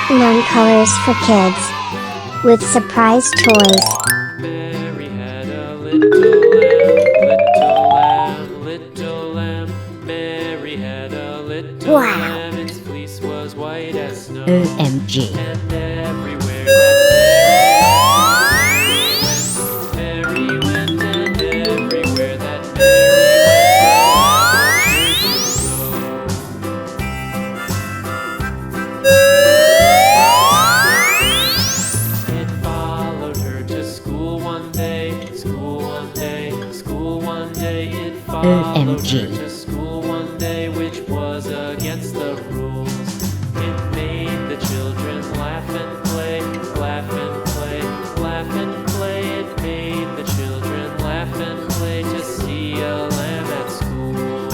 Learn colors for kids with surprise toys. Mary had a little lamb, little lamb. Mary had a little Wow. lamb. Its fleece was white as snow. OMG. And everywhere that Mary went, and everywhere that Mary went, the lamb was sure to go. It followed her to school one day, school one day, school one day. It followed OMG. her to school one day, which was against the rules. It made the children laugh and play, laugh and play, laugh and play. It made the children laugh and play to see a lamb at school.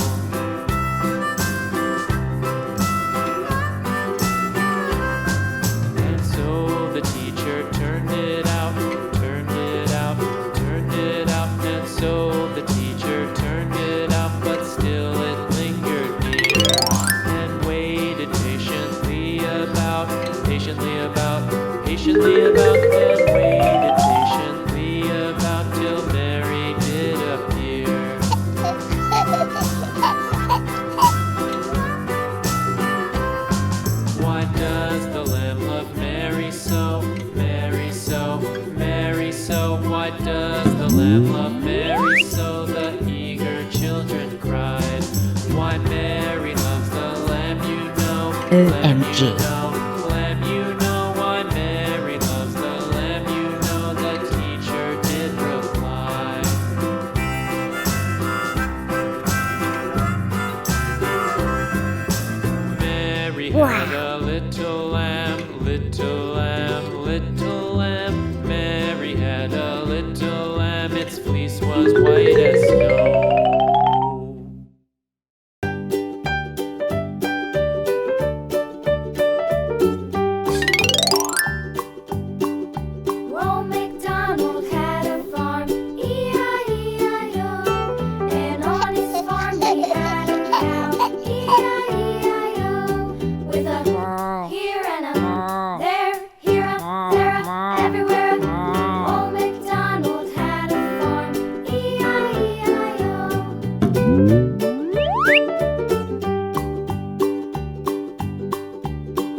And so the teacher turned it out, turned it out, turned it out. And so the teacher turned it out, but still it lingered near and waited patiently about, patiently about, patiently about, and waited patiently about till Mary did appear. Why does the lamb love Mary so, Mary so, Mary so? Why does the lamb love Mary so? The eager children cried. Why Mary loves the lamb, you know, lamb, OMG. you know, lamb, you know. Why Mary loves the lamb, you know, the teacher did reply. Mary had a little lamb, little lamb, little lamb. Mary had a little lamb, its fleece was white as snow. Old MacDonald had a farm, E-I-E-I-O. And on his farm he had a cow, E-I-E-I-O. With a here and a there, here a, there a, everywhere a. Old MacDonald had a farm, E-I-E-I-O.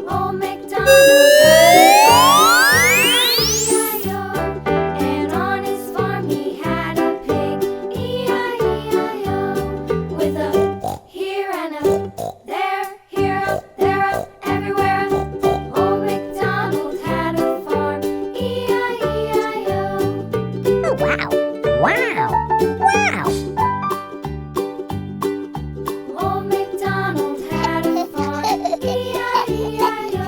Old MacDonald had a farm, E-I-E-I-O. And on his farm he had a pig, E-I-E-I-O. With a here and a there, here a, there a, everywhere a. Old MacDonald had a farm, E-I-E-I-O. Wow. Wow. Wow. Old MacDonald had a farm, E-I-E-I-O.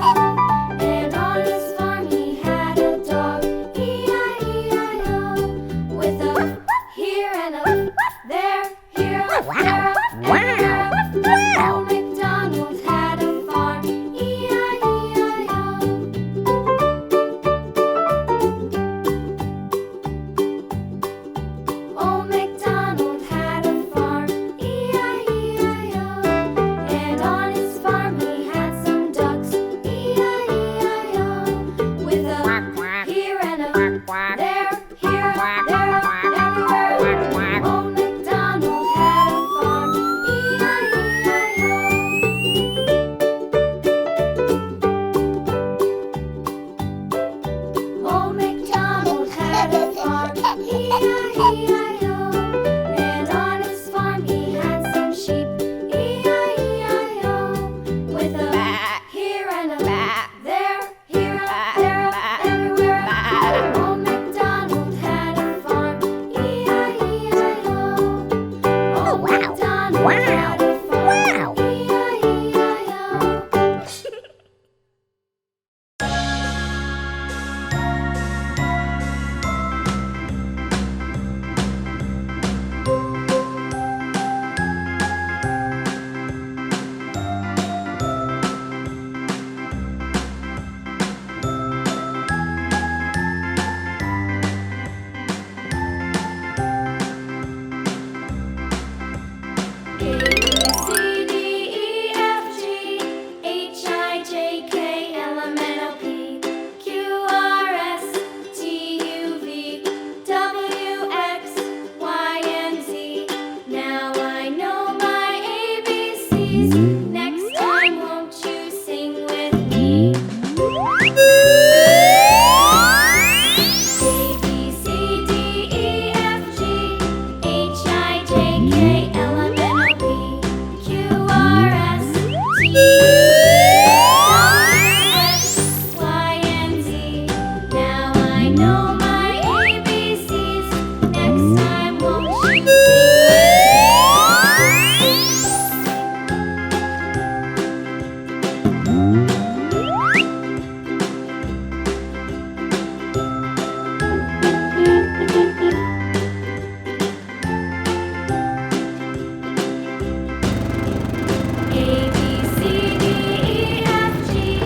A B C D E F G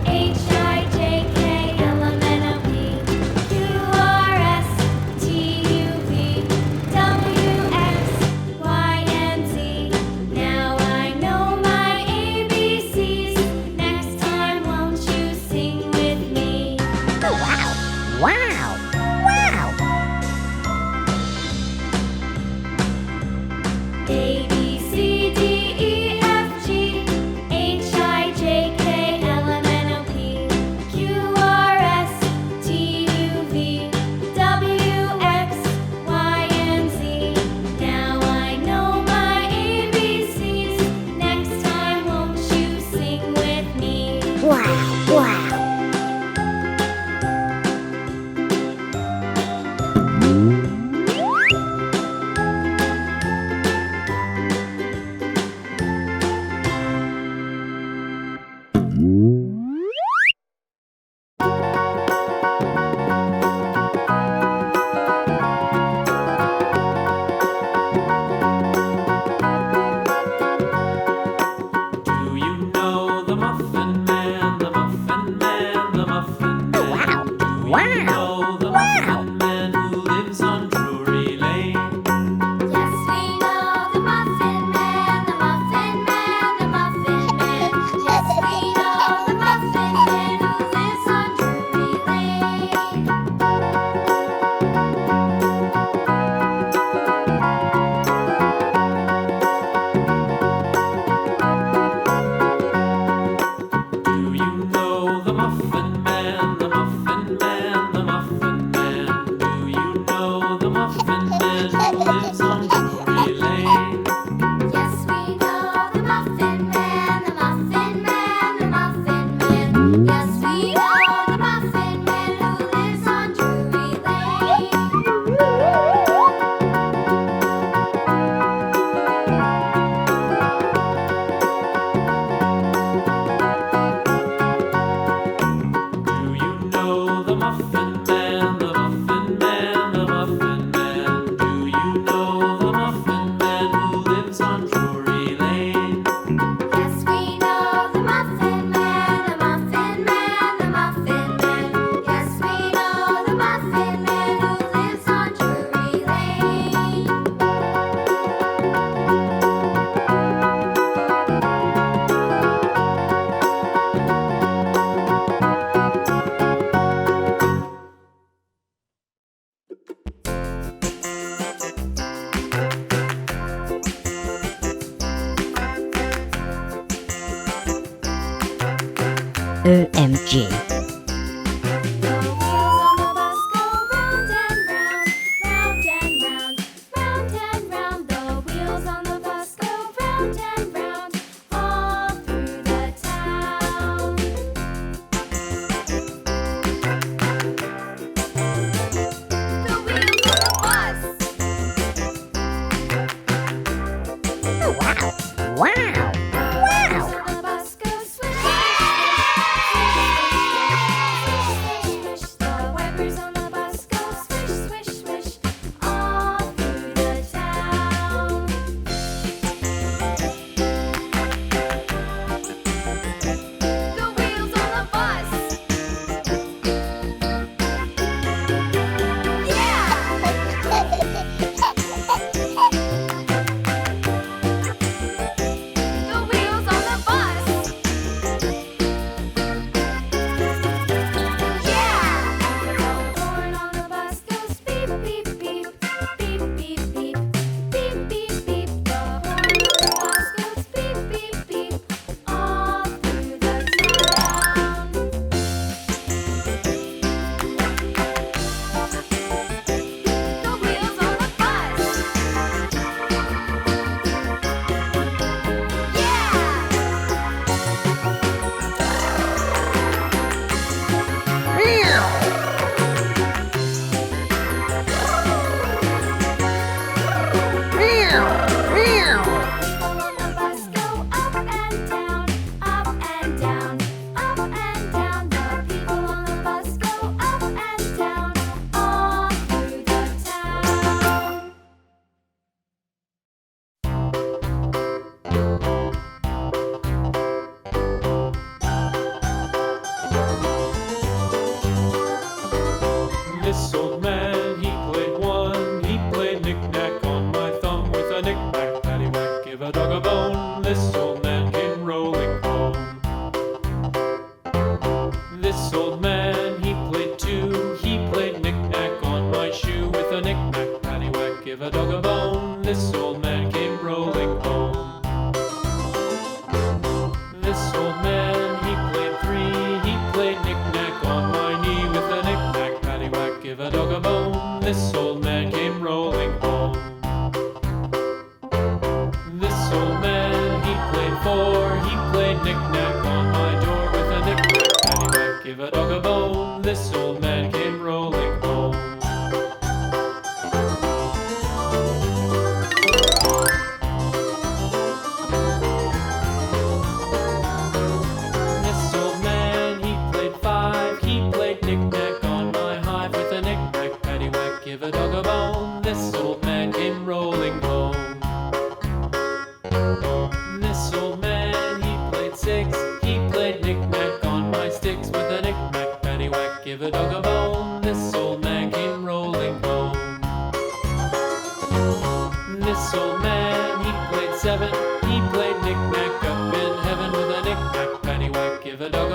H I J K L M N O P Q R S T U V W X Y and Z. Now I know my ABCs. Next time, won't you sing with me? Wow! Wow! Wow! A B C D E F G H I J K L M N O P Q R S T U V W X Y and Z. Now I know my ABCs. Next time, won't you sing with me? Wow! Wow! Do you know the Muffin Man, the Muffin Man, the Muffin Man? Wow! Do you Wow! know the Muffin Man who lives on Drury Lane? Yes, we know the Muffin Man, the Muffin Man, the Muffin Man. Yes, we know the Muffin Man who lives on Drury Lane. Do you know the Muffin Man, the Muffin Man, the Muffin Man? Do you know the Muffin Man who lives on Drury Lane? Yes, we know the Muffin Man, the Muffin Man, the Muffin Man. Yes, we know the Muffin Man who lives on Drury Lane. Do you know the Muffin Man, the Muffin Man, the Muffin Man? Do you know the Muffin Man who lives on Drury Lane? Yes, we know the Muffin Man, the Muffin Man, the Muffin Man. Yes, we know the Muffin Man who lives on Drury Lane. OMG! The wheels on the bus go round and round, round and round, round and round. The wheels on the bus go round and round, all through the town. The wheels on the bus. Wow! Wow! The wheels on the bus go swish, swish, swish, swish, swish, this old man came rolling home. This old man, he played five. He played knick-knack on my hive. With a knick-knack, paddywhack, give a dog a bone. This old man came rolling home. This old man, he played six. He played knick-knack on my sticks. With a knick-knack, paddywhack, give a dog a bone. This old man came rolling home. This old man, he played seven. He played knick-knack up in heaven. With a knick-knack, paddywhack, give a dog